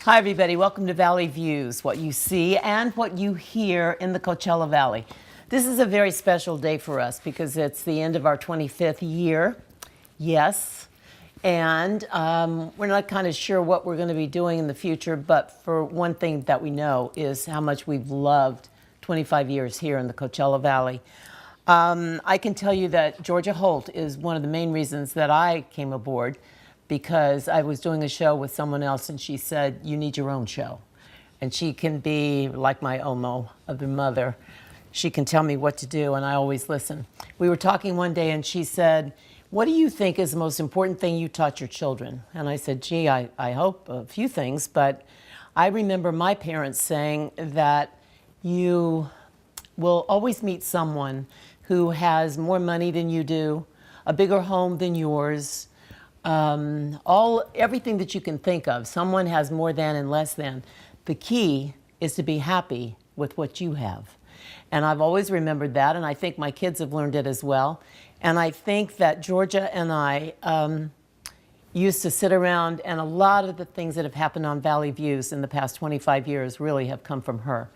Hi, everybody. Welcome to Valley Views, what you see and what you hear in the Coachella Valley. This is a very special day for us because it's the end of our 25th year. Yes. And we're not kind of sure what we're going to be doing in the future, but for one thing that we know is how much we've loved 25 years here in the Coachella Valley. I can tell you that Georgia Holt is one of the main reasons that I came aboard, because I was doing a show with someone else and she said, you need your own show. And she can be like my Omo of the mother. She can tell me what to do and I always listen. We were talking one day and she said, what do you think is the most important thing you taught your children? And I said, gee, I hope a few things, but I remember my parents saying that you will always meet someone who has more money than you do, a bigger home than yours, everything that you can think of. Someone has more than and less than. The key is to be happy with what you have. And I've always remembered that, and I think my kids have learned it as well. And I think that Georgia and I used to sit around, and a lot of the things that have happened on Valley Views in the past 25 years really have come from her.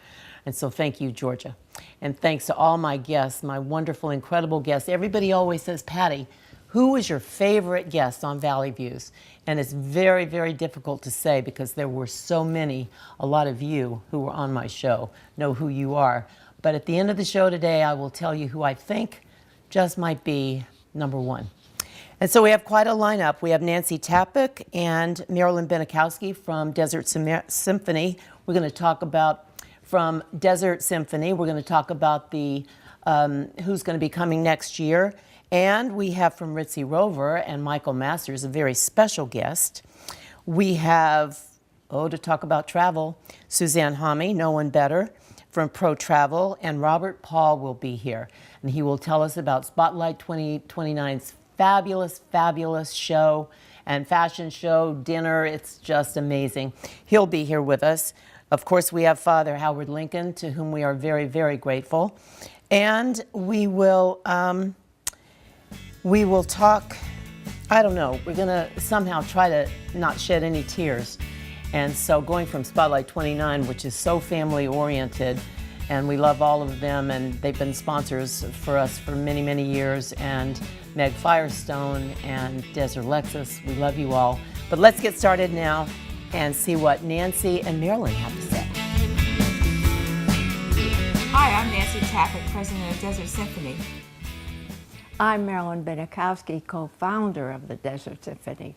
And so thank you, Georgia. And thanks to all my guests, my wonderful, incredible guests. Everybody always says, Patty, who was your favorite guest on Valley Views? And it's very, very difficult to say because there were so many. A lot of you who were on my show know who you are. But at the end of the show today, I will tell you who I think just might be number one. And so we have quite a lineup. We have Nancy Tapek and Marilyn Benikowski from Desert Symphony. We're going to talk about, from Desert Symphony, we're going to talk about the who's going to be coming next year. And we have from Ritzy Rover and Michael Masters, a very special guest. We have, to talk about travel, Suzanne Hami, no one better, from Pro Travel, and Robert Paul will be here. And he will tell us about Spotlight 2029's fabulous, fabulous show and fashion show, dinner. It's just amazing. He'll be here with us. Of course, we have Father Howard Lincoln, to whom we are very, very grateful. And we will talk, I don't know, we're going to somehow try to not shed any tears. And so going from Spotlight 29, which is so family oriented, and we love all of them, and they've been sponsors for us for many, many years, and Meg Firestone and Desert Lexus, we love you all. But let's get started now and see what Nancy and Marilyn have to say. Hi, I'm Nancy Tapek, president of Desert Symphony. I'm Marilyn Benikowski, co-founder of the Desert Symphony.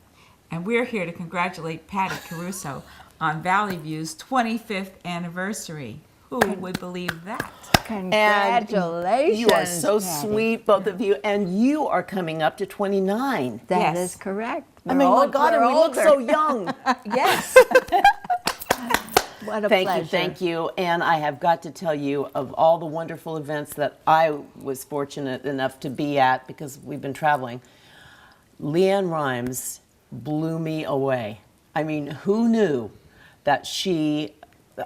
And we're here to congratulate Patty Caruso on Valley View's 25th anniversary. Who would believe that? Congratulations. And you are so Patty. sweet, both of you, and you are coming up to 29. That Yes. is correct. I mean, my God, and we're we look older. so young. Yes. What a Thank pleasure. you, thank you. And I have got to tell you, of all the wonderful events that I was fortunate enough to be at, because we've been traveling, Leanne Rimes blew me away. I mean, who knew that she,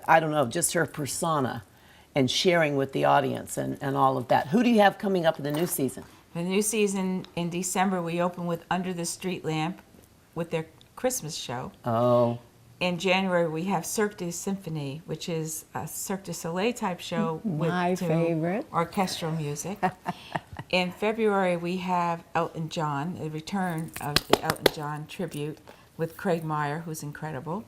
I don't know, just her persona and sharing with the audience and all of that. Who do you have coming up in the new season? The new season in December, we open with Under the Street Lamp with their Christmas show. Oh, In January, we have Cirque du Symphony, which is a Cirque du Soleil type show My with favorite. orchestral music. In February, we have Elton John, the return of the Elton John tribute with Craig Meyer, who's incredible.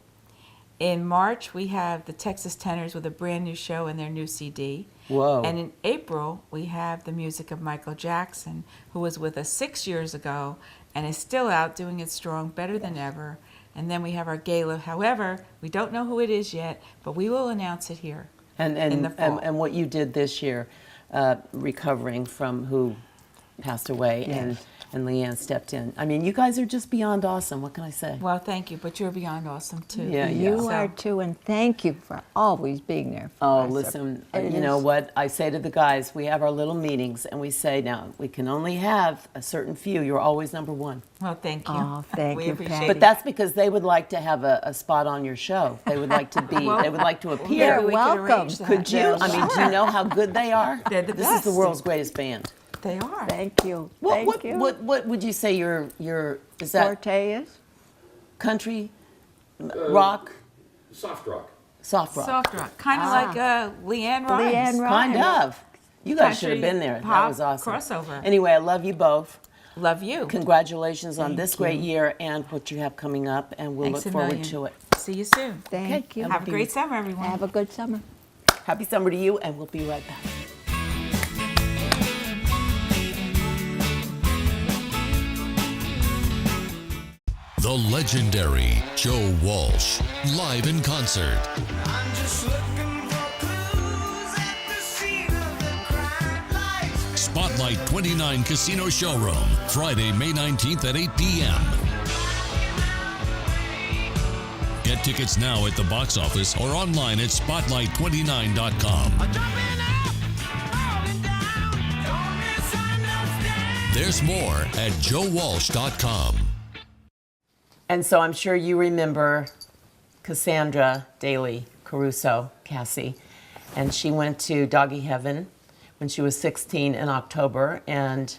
In March, we have the Texas Tenors with a brand new show and their new CD. whoa. And in April, we have the music of Michael Jackson, who was with us 6 years ago and is still out doing it strong, better than ever. And then we have our gala. However, we don't know who it is yet, but we will announce it here in the fall. And what you did this year, recovering from who passed away, and Leanne stepped in. I mean, you guys are just beyond awesome. What can I say? Well, thank you, but you're beyond awesome, too. Yeah, You So- are too, and thank you for always being there for Oh, us. listen, It you know is- what I say to the guys, we have our little meetings and we say, now, we can only have a certain few. You're always number one. Well, thank you. Oh, thank we you, appreciate Patty. it. But that's because they would like to have a spot on your show. They would like to be, Well, they would like to Maybe appear. we could welcome. arrange that. Could you? I mean, do you know how good they are? They're the This is the best. world's greatest band. They are. Thank you. What, Thank you. what would you say your is that Forte is? country, rock, Soft rock. Soft rock. Soft rock, kind of like Leanne Rimes. Leanne Rimes. Kind of. You guys should have Country been there. That pop was awesome. crossover. Anyway, I love you both. Love you. Congratulations on Thank this great year and what you have coming up, and we'll Thanks look a forward million. to it. See you soon. Thank Okay. you. Have a great summer, everyone. Have a good summer. Happy summer to you, and we'll be right back. The legendary Joe Walsh, live in concert. I'm just looking for clues at the scene of the crime lights. Spotlight 29 Casino Showroom, Friday, May 19th at 8 p.m. Get tickets now at the box office or online at spotlight29.com. Jumping up, falling down, don't misunderstand. There's more at joewalsh.com. And so I'm sure you remember Cassandra Daly Caruso, Cassie, and she went to Doggy Heaven when she was 16 in October, and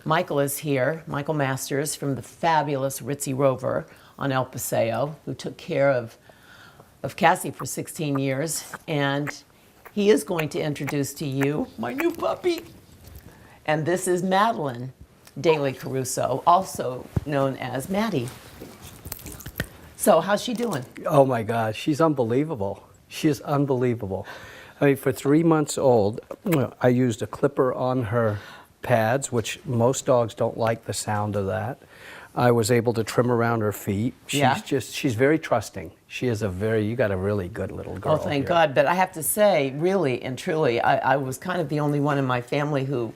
Michael is here, Michael Masters from the fabulous Ritzy Rover on El Paseo, who took care of Cassie for 16 years, and he is going to introduce to you my new puppy. And this is Madeline Daly Caruso, also known as Maddie. So how's she doing? Oh my gosh, she's unbelievable. She is unbelievable. I mean, for 3 months old, I used a clipper on her pads, which most dogs don't like the sound of that. I was able to trim around her feet. She's very trusting. She is you got a really good little girl. Oh, thank here. God. But I have to say, really and truly, I was kind of the only one in my family who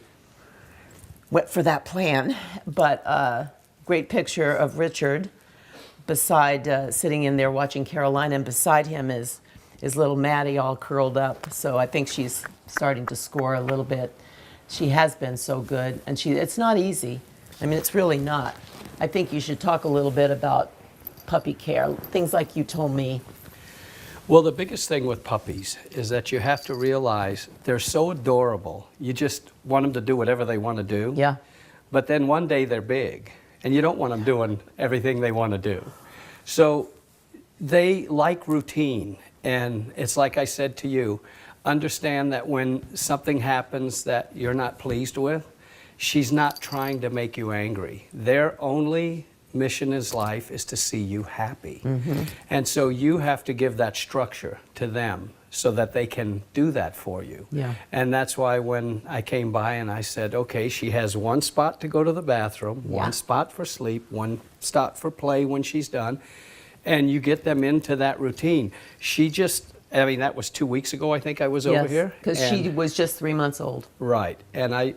went for that plan. But great picture of Richard beside, sitting in there watching Carolina, and beside him is little Maddie all curled up. So I think she's starting to score a little bit. She has been so good, and it's not easy. I mean, it's really not. I think you should talk a little bit about puppy care, things like you told me. Well, the biggest thing with puppies is that you have to realize they're so adorable. You just want them to do whatever they want to do. Yeah. But then one day they're big, and you don't want them doing everything they want to do. So they like routine, and it's like I said to you, understand that when something happens that you're not pleased with, she's not trying to make you angry. Their only mission in life is to see you happy. And so you have to give that structure to them so that they can do that for you. Yeah. And that's why when I came by and I said, okay, she has one spot to go to the bathroom, Yeah. one spot for sleep, one spot for play when she's done, and you get them into that routine. That was 2 weeks ago, I think I was over here. Because she and- was just 3 months old. Right. And I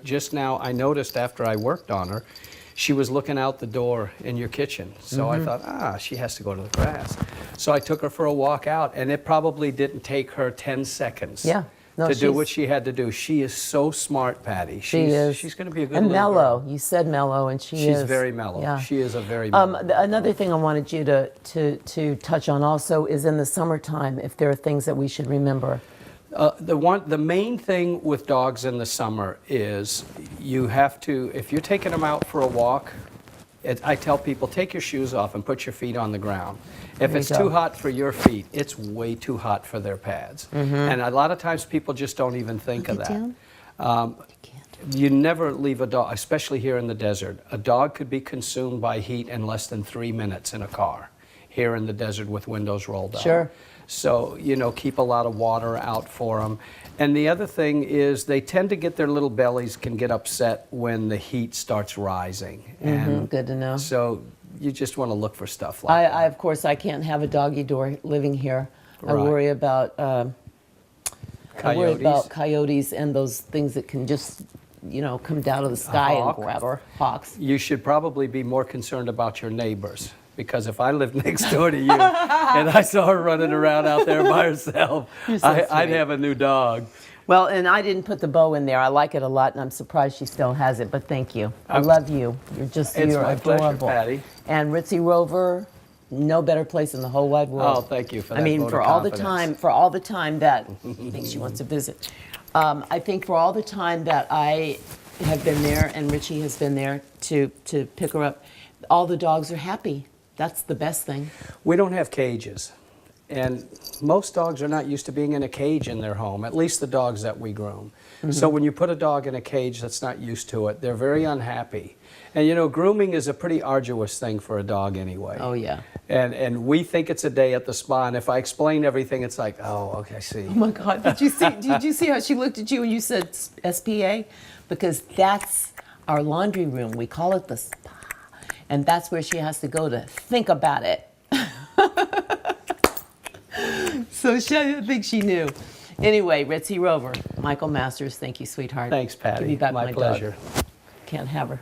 noticed after I worked on her, she was looking out the door in your kitchen. So I thought, she has to go to the grass. So I took her for a walk out, and it probably didn't take her 10 seconds Yeah. No, to do she's- what she had to do. She is so smart, Patty. She is. She's going to be a good And little mellow. girl. You said mellow, and she is. She's very mellow. Yeah. She is a very mellow. Another thing I wanted you to touch on also is in the summertime, if there are things that we should remember. The main thing with dogs in the summer is you have to, if you're taking them out for a walk, I tell people, take your shoes off and put your feet on the ground. If you it's go. too hot for your feet, it's way too hot for their pads. And a lot of times people just don't even think of that. You never leave a dog, especially here in the desert. A dog could be consumed by heat in less than 3 minutes in a car here in the desert with windows rolled down. Sure. So, keep a lot of water out for them. And the other thing is they tend to get their little bellies can get upset when the heat starts rising. And Good to know. so you just want to look for stuff like that. Of course, I can't have a doggy door living here. I Right. worry about Coyotes? coyotes and those things that can just, come down to the sky and hawk? grab her. Hawks. You should probably be more concerned about your neighbors. Because if I lived next door to you and I saw her running around out there by herself, You're so I'd sweet. have a new dog. Well, and I didn't put the bow in there. I like it a lot, and I'm surprised she still has it. But thank you. I love you. It's You're my pleasure, adorable. Patty. And Ritzy Rover, no better place in the whole wide world. Oh, thank you for I that mean, vote for of all the confidence. time that I think she wants to visit. I think for all the time that I have been there and Richie has been there to pick her up, all the dogs are happy. That's the best thing. We don't have cages. And most dogs are not used to being in a cage in their home, at least the dogs that we groom. So when you put a dog in a cage that's not used to it, they're very unhappy. And you know, grooming is a pretty arduous thing for a dog anyway. Oh, yeah. And we think it's a day at the spa, and if I explain everything, it's like, oh, okay, I see. Oh my God! Did you see how she looked at you when you said SPA? Because that's our laundry room. We call it the spa, and that's where she has to go to think about it. So I think she knew. Anyway, Ritzy Rover, Michael Masters, thank you, sweetheart. Thanks, Patty. Give me back My my pleasure. Dog. Can't have her.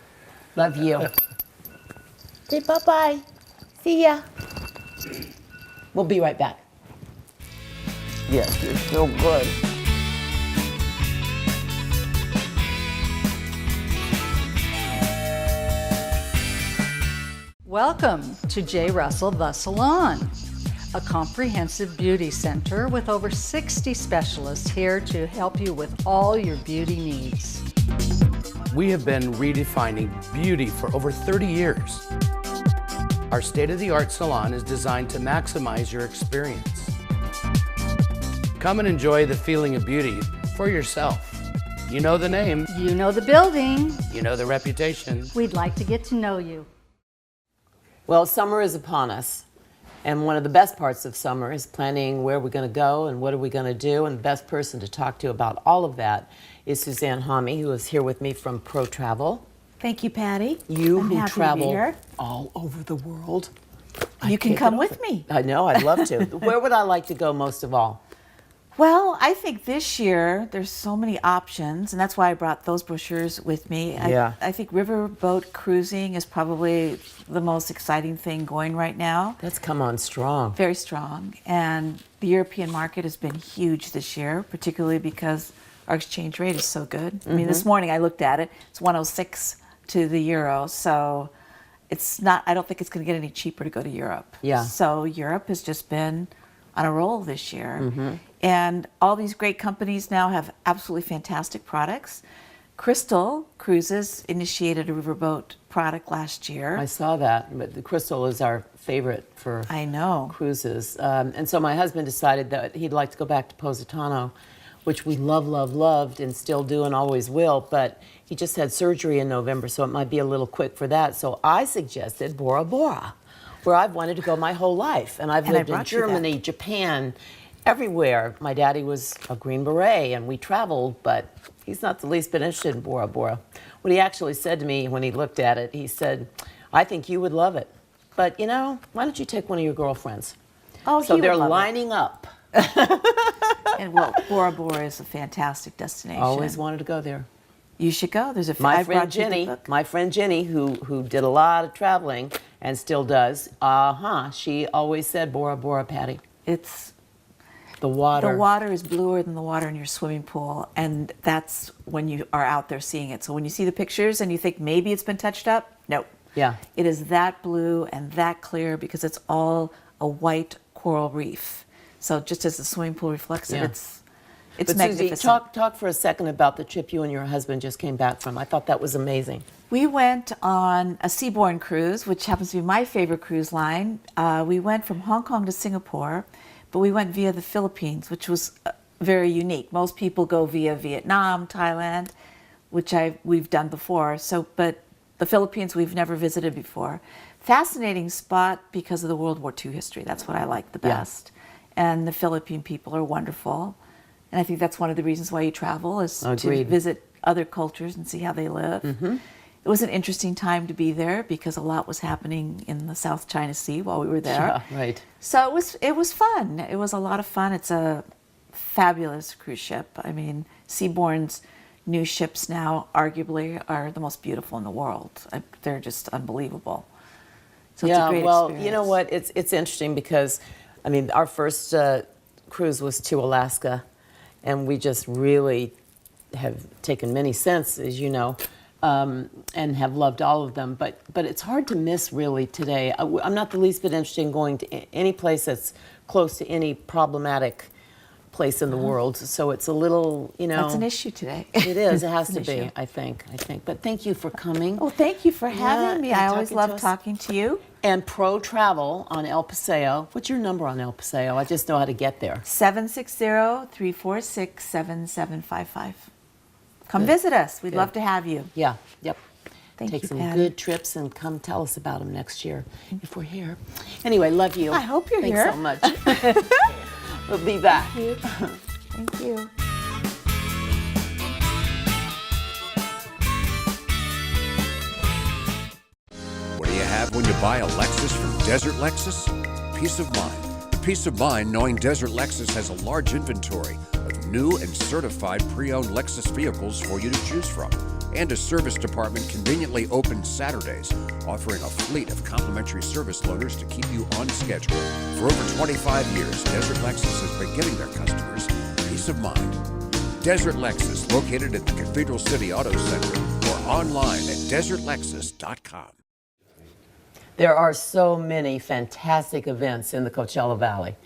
Love you. Say bye-bye. See ya. We'll be right back. Yes, you're so good. Welcome to J. Russell The Salon, a comprehensive beauty center with over 60 specialists here to help you with all your beauty needs. We have been redefining beauty for over 30 years. Our state-of-the-art salon is designed to maximize your experience. Come and enjoy the feeling of beauty for yourself. You know the name, You know the building. you know the reputation. We'd like to get to know you. Well, summer is upon us, and one of the best parts of summer is planning where we're going to go and what are we going to do, and the best person to talk to about all of that is Suzanne Homme, who is here with me from Pro Travel. Thank you, Patty. You I'm who happy travel to be here. all over the world. You can come with me. I know, I'd love to. Where would I like to go most of all? Well, I think this year there's so many options, and that's why I brought those brochures with me. Yeah. I think riverboat cruising is probably the most exciting thing going right now. Let's come on strong. Very strong. And the European market has been huge this year, particularly because our exchange rate is so good. I mean, this morning I looked at it, it's 106 to the euro, so it's not, I don't think it's going to get any cheaper to go to Europe. Yeah. So Europe has just been on a roll this year. And all these great companies now have absolutely fantastic products. Crystal Cruises initiated a riverboat product last year. I saw that, but the Crystal is our favorite for I know. cruises. And so my husband decided that he'd like to go back to Positano, which we loved and still do and always will, but he just had surgery in November, so it might be a little quick for that. So I suggested Bora Bora, where I've wanted to go my whole life. And I've And I lived in brought you that. Germany, Japan, everywhere. My daddy was a Green Beret, and we traveled, but he's not the least bit interested in Bora Bora. What he actually said to me when he looked at it, he said, I think you would love it. But, you know, why don't you take one of your girlfriends? Oh, So he would they're love it. lining up. And well, Bora Bora is a fantastic destination. Always wanted to go there. You should go. There's a My I friend brought you the Jenny, book. my friend Jenny, who did a lot of traveling and still does, she always said Bora Bora, Patty. It's The water. the water is bluer than the water in your swimming pool, and that's when you are out there seeing it. So when you see the pictures and you think maybe it's been touched up, no. Yeah. It is that blue and that clear because it's all a white coral reef. So just as the swimming pool reflects Yeah. it, it's But Susie, magnificent. talk for a second about the trip you and your husband just came back from. I thought that was amazing. We went on a Seabourn cruise, which happens to be my favorite cruise line. We went from Hong Kong to Singapore, but we went via the Philippines, which was very unique. Most people go via Vietnam, Thailand, which we've done before. But the Philippines we've never visited before. Fascinating spot because of the World War II history. That's what I like the Yeah. best. And the Philippine people are wonderful. And I think that's one of the reasons why you travel is to Agreed. visit other cultures and see how they live. It was an interesting time to be there because a lot was happening in the South China Sea while we were there. Yeah, right. So it was fun. It was a lot of fun. It's a fabulous cruise ship. I mean, Seabourn's new ships now arguably are the most beautiful in the world. They're just unbelievable. So it's a great well, experience. you know what? It's interesting because, I mean, our first cruise was to Alaska, and we just really have taken many since, as you know, and have loved all of them. But it's hard to miss really today. I'm not the least bit interested in going to any place that's close to any problematic place in the world. So it's a little, you know. That's an issue today. It is. It has It's to an be. issue. I think. But thank you for coming. Well, thank you for having me. and I always talking to love us. talking to you. And Pro Travel on El Paseo. What's your number on El Paseo? I just know how to get there. 760-346-7755. Come visit us. We'd love to have you. Yeah, yep. Thank Take you, some Patty. good trips and come tell us about them next year if we're here. Anyway, love you. I hope you're Thanks here. so much. We'll be back. Thank you. What do you have when you buy a Lexus from Desert Lexus? Peace of mind. Peace of mind knowing Desert Lexus has a large inventory of new and certified pre-owned Lexus vehicles for you to choose from, and a service department conveniently open Saturdays, offering a fleet of complimentary service loaners to keep you on schedule. For over 25 years, Desert Lexus has been giving their customers peace of mind. Desert Lexus, located at the Cathedral City Auto Center, or online at desertlexus.com. There are so many fantastic events in the Coachella Valley.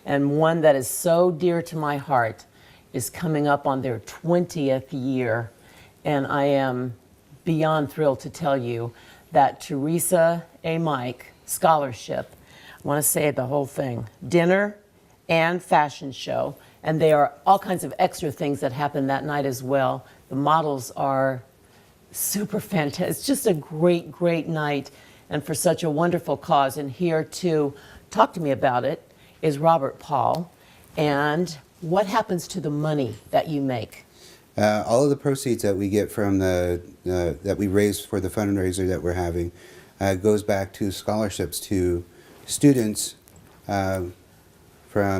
And one that is so dear to my heart is coming up on their 20th year. And I am beyond thrilled to tell you that Teresa A. Mike Scholarship, I want to say the whole thing, dinner and fashion show. And there are all kinds of extra things that happen that night as well. The models are super fantastic. It's just a great, great night, and for such a wonderful cause. And here to talk to me about it is Robert Paul. And what happens to the money that you make? All of the proceeds that we get from that we raise for the fundraiser that we're having goes back to scholarships to students from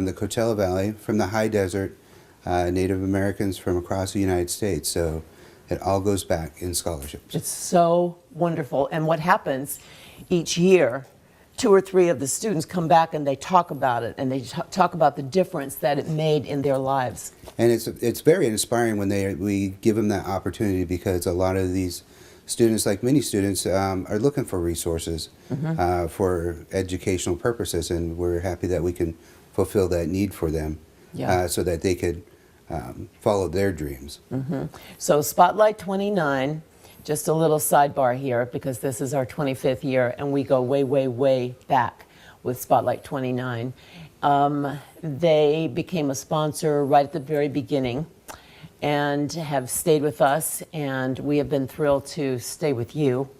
the Coachella Valley, from the high desert, Native Americans from across the United States. So it all goes back in scholarships. It's so wonderful. And what happens each year, 2 or 3 of the students come back and they talk about it, and they talk about the difference that it made in their lives. And it's very inspiring when we give them that opportunity, because a lot of these students, like many students, are looking for resources for educational purposes, and we're happy that we can fulfill that need for them, so that they could follow their dreams. So Spotlight 29, just a little sidebar here, because this is our 25th year and we go way, way, way back with Spotlight 29. They became a sponsor right at the very beginning and have stayed with us, and we have been thrilled to stay with you.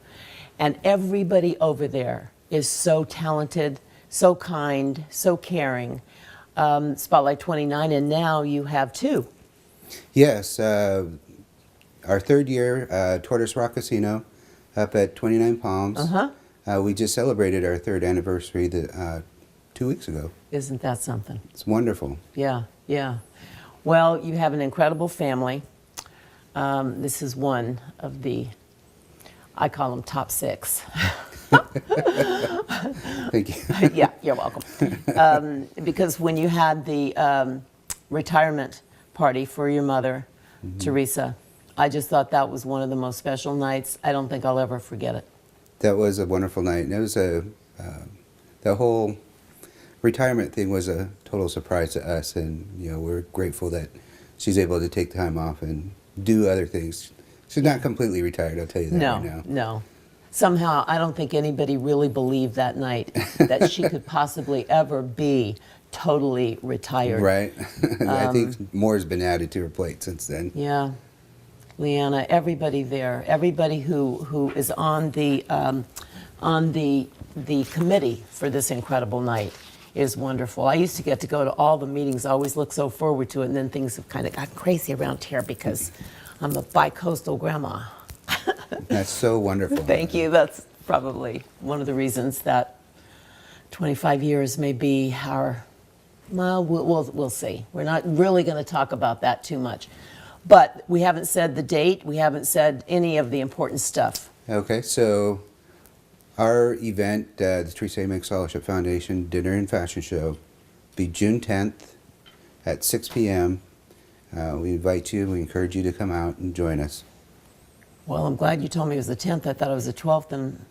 And everybody over there is so talented, so kind, so caring. Spotlight 29, and now you have 2. Yes, our 3rd year, Tortoise Rock Casino up at 29 Palms. We just celebrated our 3rd anniversary 2 weeks ago. Isn't that something? It's wonderful. Yeah, yeah. Well, you have an incredible family. This is one of the, I call them top 6. Thank you. Yeah, you're welcome. Because when you had the retirement party for your mother, Teresa, I just thought that was one of the most special nights. I don't think I'll ever forget it. That was a wonderful night. And it was the whole retirement thing was a total surprise to us, and we're grateful that she's able to take time off and do other things. She's not completely retired, I'll tell you that right now. No. Somehow, I don't think anybody really believed that night that she could possibly ever be totally retired. Right. I think more has been added to her plate since then. Yeah. Leanna, everybody there, everybody who is on the committee for this incredible night is wonderful. I used to get to go to all the meetings. I always look so forward to it, and then things have kind of got crazy around here because I'm a bi-coastal grandma. That's so wonderful. Thank you. That's probably one of the reasons that 25 years may be our, well, we'll see. We're not really going to talk about that too much. But we haven't said the date. We haven't said any of the important stuff. Okay, so our event, the Teresa A. Mike Scholarship Foundation Dinner and Fashion Show, be June 10th at 6 p.m. We invite you, we encourage you to come out and join us. Well, I'm glad you told me it was the 10th. I thought it was the 12th, and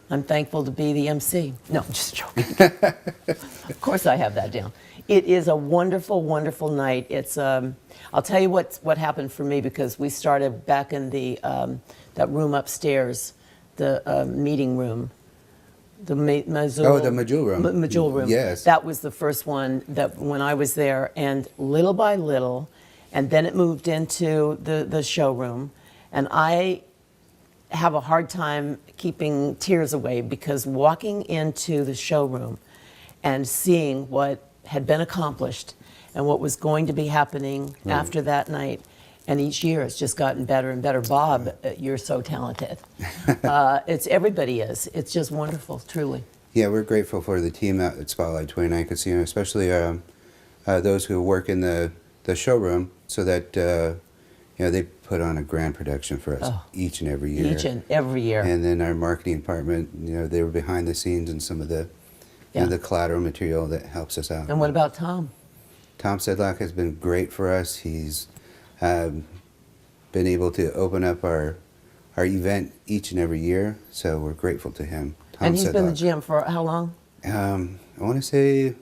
I'm thankful to be the MC. No, I'm just joking. Of course I have that down. It is a wonderful, wonderful night. It's I'll tell you what happened for me, because we started back in the that room upstairs, the meeting room. The Majul. Oh, the Majul room. Majul room. Yes. That was the first one that when I was there, and little by little, and then it moved into the showroom, and I have a hard time keeping tears away because walking into the showroom and seeing what had been accomplished and what was going to be happening after that night. And each year it's just gotten better and better. Bob, you're so talented. It's everybody is. It's just wonderful, truly. Yeah, we're grateful for the team out at Spotlight 29 Casino, especially those who work in the showroom, so that they put on a grand production for us each and every year. Each and every year. And then our marketing department, they were behind the scenes and some of the the collateral material that helps us out. And what about Tom? Tom Sedlock has been great for us. He's been able to open up our event each and every year, so we're grateful to him. Tom And he's been the Sedlock. GM for how long? I want to say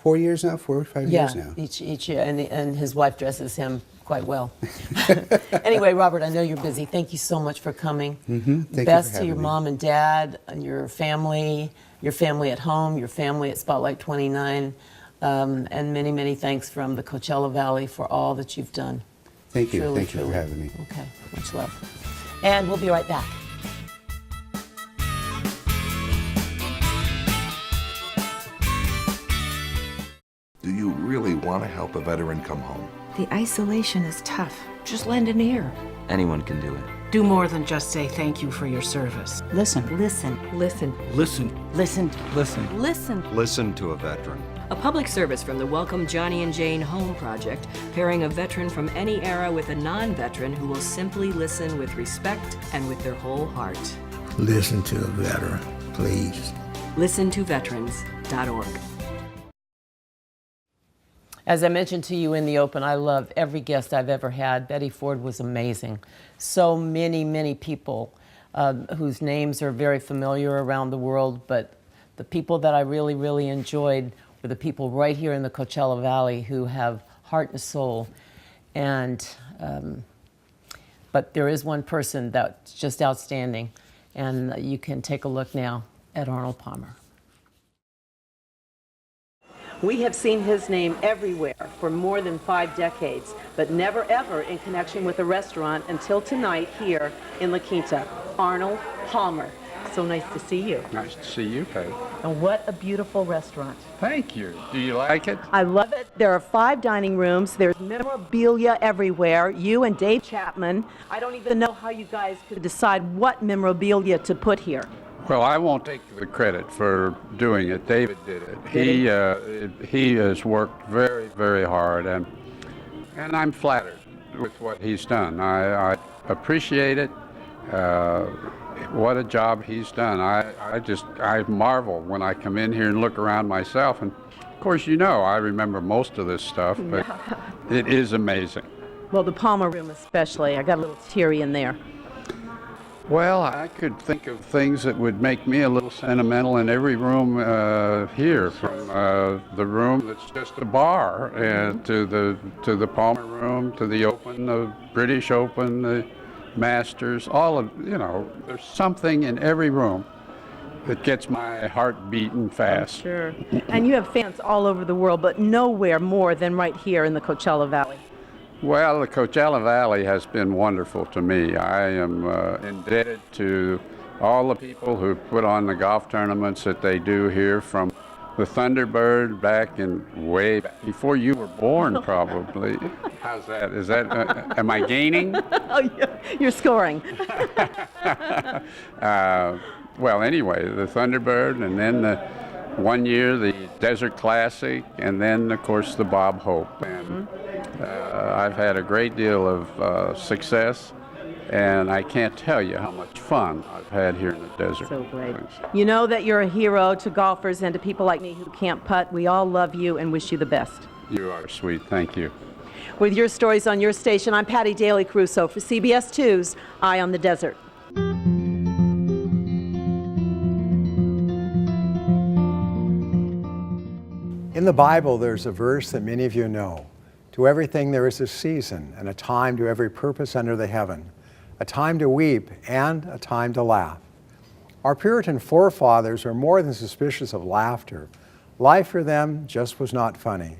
4 years now, 4 or 5 years now. Each year, and his wife dresses him quite well. Anyway, Robert, I know you're busy. Thank you so much for coming. Thank you Best for to your having me. mom and dad, and your family at home, your family at Spotlight 29, and many, many thanks from the Coachella Valley for all that you've done. Thank you. Truly, Thank you for truly. having me. Okay, much love. And we'll be right back. Do you really want to help a veteran come home? The isolation is tough. Just lend an ear. Anyone can do it. Do more than just say thank you for your service. Listen. Listen. Listen. Listen. Listen. Listen. Listen. Listen to a veteran. A public service from the Welcome Johnny and Jane Home Project, pairing a veteran from any era with a non-veteran who will simply listen with respect and with their whole heart. Listen to a veteran, please. ListenToVeterans.org. As I mentioned to you in the open, I love every guest I've ever had. Betty Ford was amazing. So many, many people whose names are very familiar around the world, but the people that I really, really enjoyed were the people right here in the Coachella Valley who have heart and soul. And, but there is one person that's just outstanding, and you can take a look now at Arnold Palmer. We have seen his name everywhere for more than 5 decades, but never ever in connection with a restaurant until tonight here in La Quinta. Arnold Palmer. So nice to see you. Nice to see you, Patty. And what a beautiful restaurant. Thank you. Do you like it? I love it. There are 5 dining rooms. There's memorabilia everywhere. You and Dave Chapman. I don't even know how you guys could decide what memorabilia to put here. Well, I won't take the credit for doing it. David did it. He has worked very, very hard, and I'm flattered with what he's done. I appreciate it. What a job he's done. I marvel when I come in here and look around myself, and of course, I remember most of this stuff, but it is amazing. Well, the Palmer room especially. I got a little teary in there. Well, I could think of things that would make me a little sentimental in every room here, from the room that's just a bar, and to the Palmer room, to the Open, the British Open, the Masters. All of there's something in every room that gets my heart beating fast. Sure. And you have fans all over the world, but nowhere more than right here in the Coachella Valley. Well, the Coachella Valley has been wonderful to me. I am indebted to all the people who put on the golf tournaments that they do here, from the Thunderbird back in way back before you were born, probably. How's that? Is that, am I gaining? Oh, you're scoring. Well, anyway, the Thunderbird, and then one year the Desert Classic, and then, of course, the Bob Hope. And I've had a great deal of success, and I can't tell you how much fun I've had here in the desert. So great. You know that you're a hero to golfers and to people like me who can't putt. We all love you and wish you the best. You are sweet. Thank you. With your stories on your station, I'm Patty Daly Caruso for CBS 2's Eye on the Desert. In the Bible, there's a verse that many of you know. To everything there is a season, and a time to every purpose under the heaven, a time to weep and a time to laugh. Our Puritan forefathers were more than suspicious of laughter. Life for them just was not funny.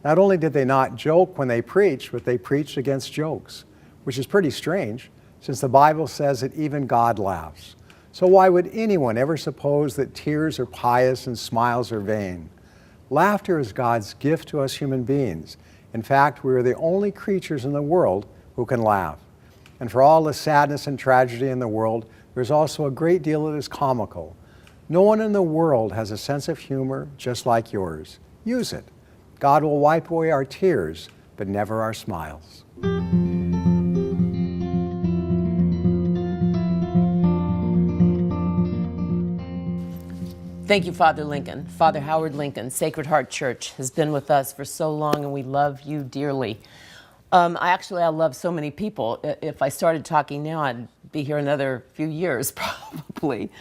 Not only did they not joke when they preached, but they preached against jokes, which is pretty strange, since the Bible says that even God laughs. So why would anyone ever suppose that tears are pious and smiles are vain? Laughter is God's gift to us human beings. In fact, we are the only creatures in the world who can laugh. And for all the sadness and tragedy in the world, there's also a great deal that is comical. No one in the world has a sense of humor just like yours. Use it. God will wipe away our tears, but never our smiles. Thank you, Father Lincoln. Father Howard Lincoln, Sacred Heart Church, has been with us for so long, and we love you dearly. I love so many people. If I started talking now, I'd be here another few years, probably.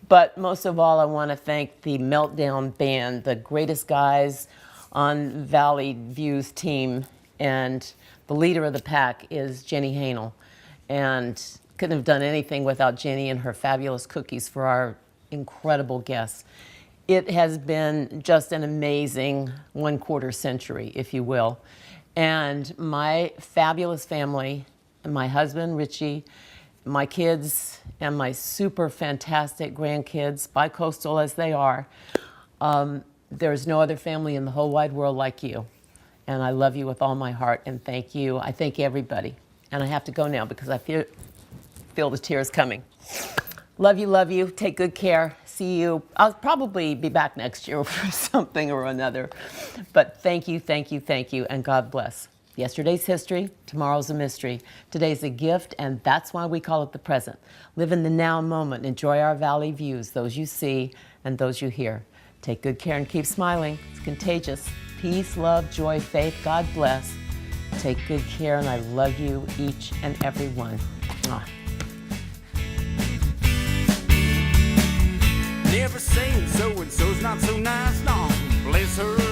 But most of all, I want to thank the Meltdown Band, the greatest guys on Valley View's team, and the leader of the pack is Jenny Hanel. And couldn't have done anything without Jenny and her fabulous cookies for our incredible guests. It has been just an amazing 1/4 century, if you will. And my fabulous family, and my husband, Richie, my kids, and my super fantastic grandkids, bi-coastal as they are, there's no other family in the whole wide world like you. And I love you with all my heart, and thank you. I thank everybody. And I have to go now because I feel the tears coming. Love you. Take good care. See you. I'll probably be back next year for something or another. But thank you, and God bless. Yesterday's history, tomorrow's a mystery. Today's a gift, and that's why we call it the present. Live in the now moment. Enjoy our valley views, those you see and those you hear. Take good care and keep smiling. It's contagious. Peace, love, joy, faith. God bless. Take good care, and I love you, each and every one. Mwah. Never saying so-and-so's not so nice, no. Bless her